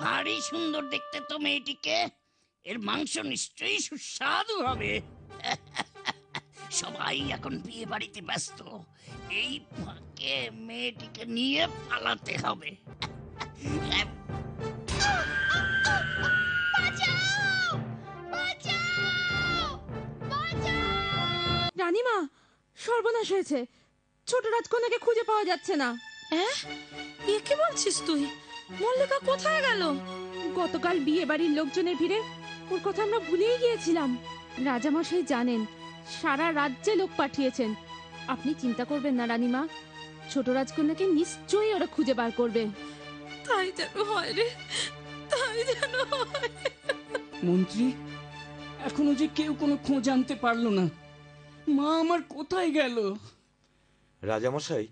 ভারী সুন্দর দেখতে তো মেয়েটিকে। এর মাংস নিশ্চয়ই সুস্বাদু হবে। সবাই এখন বিয়ে বাড়িতে ব্যস্ত, এই ফাঁকে মেয়েটিকে নিয়ে পালাতে হবে। রানীমা, সর্বনাশ হয়েছে, ছোট রাজকন্যাকে খুঁজে পাওয়া যাচ্ছে না। এ কি বলছিস তুই? মল্লিকা কোথায় গেল? গতকাল বিয়ে বাড়ির লোকজনের ভিড়ে ওর কথা আমরা ভুলেই গিয়েছিলাম। রাজামশাই জানেন, সারা রাজ্যে লোক পাঠিয়েছেন। আপনি চিন্তা করবেন না রানীমা, ছোট রাজকন্যাকে নিশ্চয়ই ওরা খুঁজে বার করবে। তাই যেন হয় রে, তাই যেন হয়। মন্ত্রী, এখনো যে কেউ কোনো খোঁজ আনতে পারলো না। মা আমার কোথায় গেল? রাজামশাই,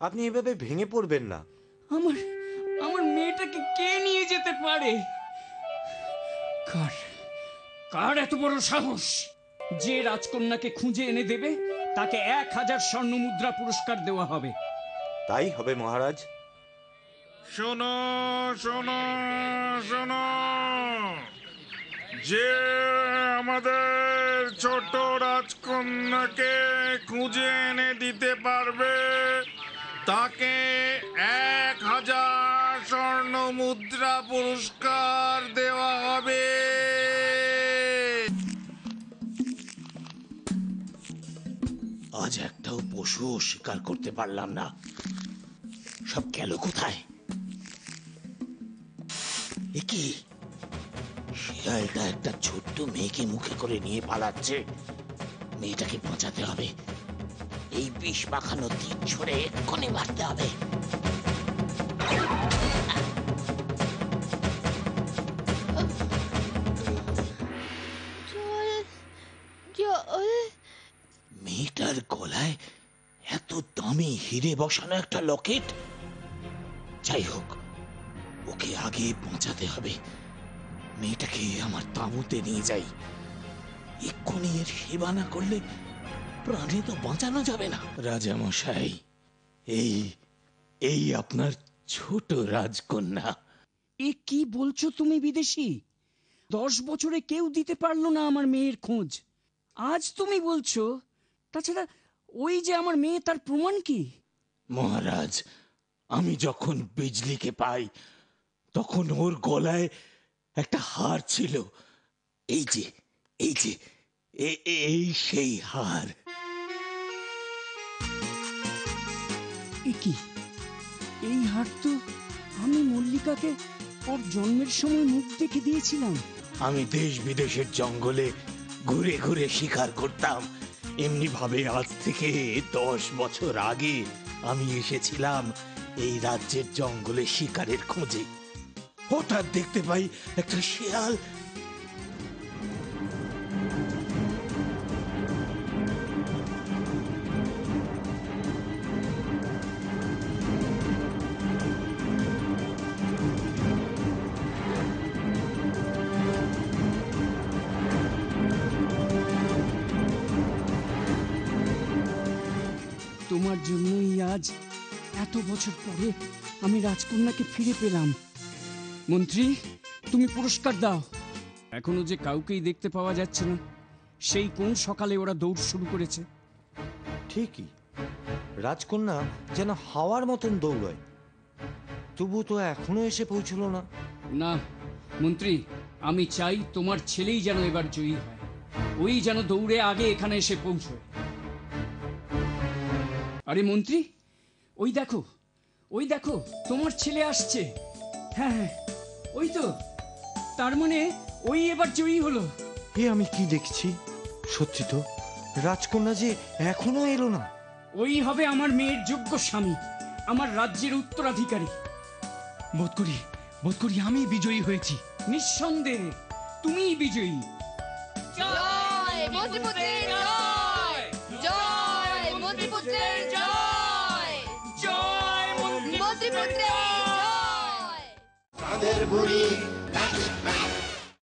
আপনি এভাবে ভেঙে পড়বেন না। আমার আমার মেয়েটাকে কে নিয়ে যেতে পারে? কার এত বড় সাহস যে রাজকন্যাকে খুঁজে এনে দেবে তাকে 1000 স্বর্ণ মুদ্রা পুরস্কার দেওয়া হবে। তাই হবে মহারাজ। শোনো শোনো শোনো, যে আমাদের ছোট রাজকন্যাকে খুঁজে এনে দিতে পারবে তাকে 1000 স্বর্ণ মুদ্রা পুরস্কার দেওয়া হবে। আজ একটাও পশু শিকার করতে পারলাম না, সব গেল কোথায়? কি শিয়ালটা একটা ছোট্ট মেয়েকে মুখে করে নিয়ে পালাচ্ছে। মেয়েটাকে বাঁচাতে হবে, এই বিষ মাখানো তীর ছড়ে এক্ষুনি মারতে হবে। মেয়েটার গলায় এত দামি হিরে বসানো একটা লকেট। যাই হোক, ওকে আগে বাঁচাতে হবে। মেয়েটাকে আমার তাঁবুতে নিয়ে যাই, এক্ষুনি এর সেবা না করলে প্রাণে তো বাঁচানো যাবে না। রাজামশাই, এই আপনার ছোট রাজকন্যা। এ কি বলছো তুমি বিদেশি? 10 বছরে কেউ দিতে পারলো না আমার মেয়ের খোঁজ, আজ তুমি বলছো? তাছাড়া ওই যে আমার মেয়ে, তার প্রমাণ কি? মহারাজ, আমি যখন বিজলিকে পাই তখন ওর গলায় একটা হার ছিল। এই যে এই সেই হার। কি এই হার তো আমি মল্লিকাকে ওর জন্মের সময় মুখ দেখে দিয়েছিলাম। আমি দেশ বিদেশের জঙ্গলে ঘুরে ঘুরে শিকার করতাম। এমনি ভাবে আজ থেকে 10 বছর আগে আমি এসেছিলাম এই রাজ্যের জঙ্গলে শিকারের খোঁজে। হঠাৎ দেখতে পাই একটা শিয়াল তোমার জন্যই আজ এত বছর পরে আমি রাজকন্যাকে ফিরে পেলাম। মন্ত্রী, তুমি পুরস্কার দাও। এখনো যে কাউকেই দেখতে পাওয়া যাচ্ছে না, সেই কোন সকালে ওরা দৌড় শুরু করেছে। ঠিকই, রাজকন্যা যেন হাওয়ার মতন দৌড়য়, তবু তো এখনো এসে পৌঁছলো না। না মন্ত্রী, আমি চাই তোমার ছেলেই যেন এবার জয়ী হয়, ওই যেন দৌড়ে আগে এখানে এসে পৌঁছয়। আরে মন্ত্রী, ওই দেখো তোমার ছেলে আসছে। হ্যাঁ, ওই তো, তার মানে ওই এবার জয়ী হলো। এ আমি কি দেখছি? সত্যি তো, রাজকন্যা যে এখনো এলো না। ওই হবে আমার মেয়ের যোগ্য স্বামী, আমার রাজ্যের উত্তরাধিকারী। বোধ করি আমি বিজয়ী হয়েছি। নিঃসন্দেহে তুমিই বিজয়ী। জয় মন্ত্রীপুত্রের জয়, জয় মন্ত্রীপুত্রের জয়, জয় মন্ত্রীপুত্রের জয়। বুড়ি